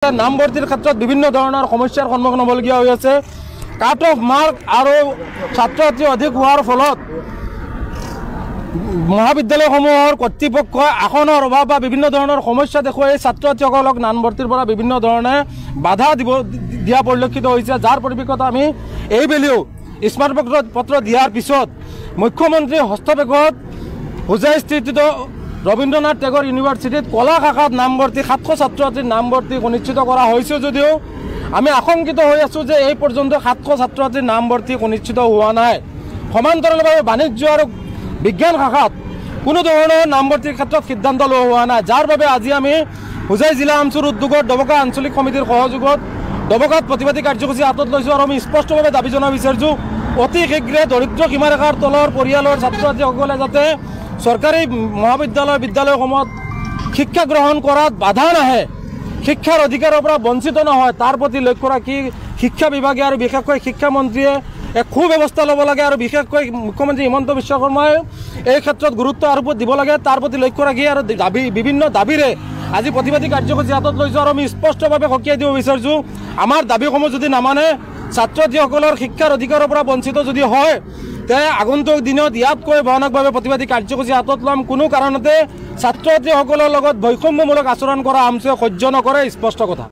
নামভৰ্তিৰ ক্ষেত্ৰত বিভিন্ন ধৰণৰ সমস্যাৰ সন্মুখীন হ'বলগীয়া হৈ আছে। কাট অফ মাৰ্ক আৰু ছাত্ৰ ছাত্ৰী অধিক হোৱাৰ ফলত মহাবিদ্যালয়সমূহৰ কৰ্তৃপক্ষই আসনৰ অভাৱ বা বিভিন্ন ধৰণৰ সমস্যা দেখুৱাই ছাত্ৰ ছাত্ৰীসকলক নামভৰ্তিৰ পৰা বিভিন্ন ধৰণে বাধা দিয়া পৰিলক্ষিত হৈছে। যাৰ পৰিপ্ৰেক্ষিতত আমি এইবেলিও স্মাৰক পত্ৰ দিয়াৰ পিছত মুখ্যমন্ত্ৰীৰ হস্তক্ষেপত হোজাইস্থিত ৰবীন্দ্ৰনাথ টেগৰ ইউনিভাৰ্চিটিত কলা শাখাত নামভৰ্তি 700 ছাত্ৰ ছাত্ৰীৰ নামভৰ্তি সুনিশ্চিত কৰা হৈছে যদিও আমি আশংকিত হৈ আছোঁ যে এই পৰ্যন্ত 700 ছাত্ৰ ছাত্ৰীৰ নামভৰ্তি সুনিশ্চিত হোৱা নাই। সমান্তৰালভাৱে বাণিজ্য আৰু বিজ্ঞান শাখাত কোনো ধৰণৰ নামভৰ্তিৰ ক্ষেত্ৰত সিদ্ধান্ত লোৱা হোৱা নাই। যাৰ বাবে আজি আমি হোজাই জিলা আমচুৰ উদ্যোগৰ ডবকা আঞ্চলিক সমিতিৰ সহযোগত ডবকাত প্ৰতিবাদী কাৰ্যসূচী হাতত লৈছোঁ আৰু আমি স্পষ্টভাৱে দাবী জনাব বিচাৰিছোঁ অতি শীঘ্ৰে দৰিদ্ৰ সীমাৰেখাৰ তলৰ পৰিয়ালৰ ছাত্ৰ ছাত্ৰীসকলে যাতে চৰকাৰী বিদ্যালয়সমূহত শিক্ষা গ্ৰহণ কৰাত বাধা নাহে, শিক্ষাৰ অধিকাৰৰ পৰা বঞ্চিত নহয়, তাৰ প্ৰতি লক্ষ্য ৰাখি শিক্ষা বিভাগে আৰু বিশেষকৈ শিক্ষামন্ত্ৰীয়ে এক সুব্যৱস্থা ল'ব লাগে আৰু বিশেষকৈ মুখ্যমন্ত্ৰী হিমন্ত বিশ্ব শৰ্মাই এই ক্ষেত্ৰত গুৰুত্ব আৰোপ দিব লাগে। তাৰ প্ৰতি লক্ষ্য ৰাখি আৰু বিভিন্ন দাবীৰে আজি প্ৰতিবাদী কাৰ্যসূচী হাতত লৈছোঁ আৰু আমি স্পষ্টভাৱে সকীয়াই দিব বিচাৰিছোঁ আমাৰ দাবীসমূহ যদি নামানে ছাত্ৰ ছাত্ৰীসকলৰ শিক্ষাৰ অধিকাৰৰ পৰা বঞ্চিত যদি হয় তে আগন্তুক দিনত ইয়াতকৈ ভয়ানকভাৱে প্ৰতিবাদী কাৰ্যসূচী হাতত ল'ম। কোনো কাৰণতে ছাত্ৰ ছাত্ৰীসকলৰ লগত বৈষম্যমূলক আচৰণ কৰা আমচুৱে সহ্য নকৰে, স্পষ্ট কথা।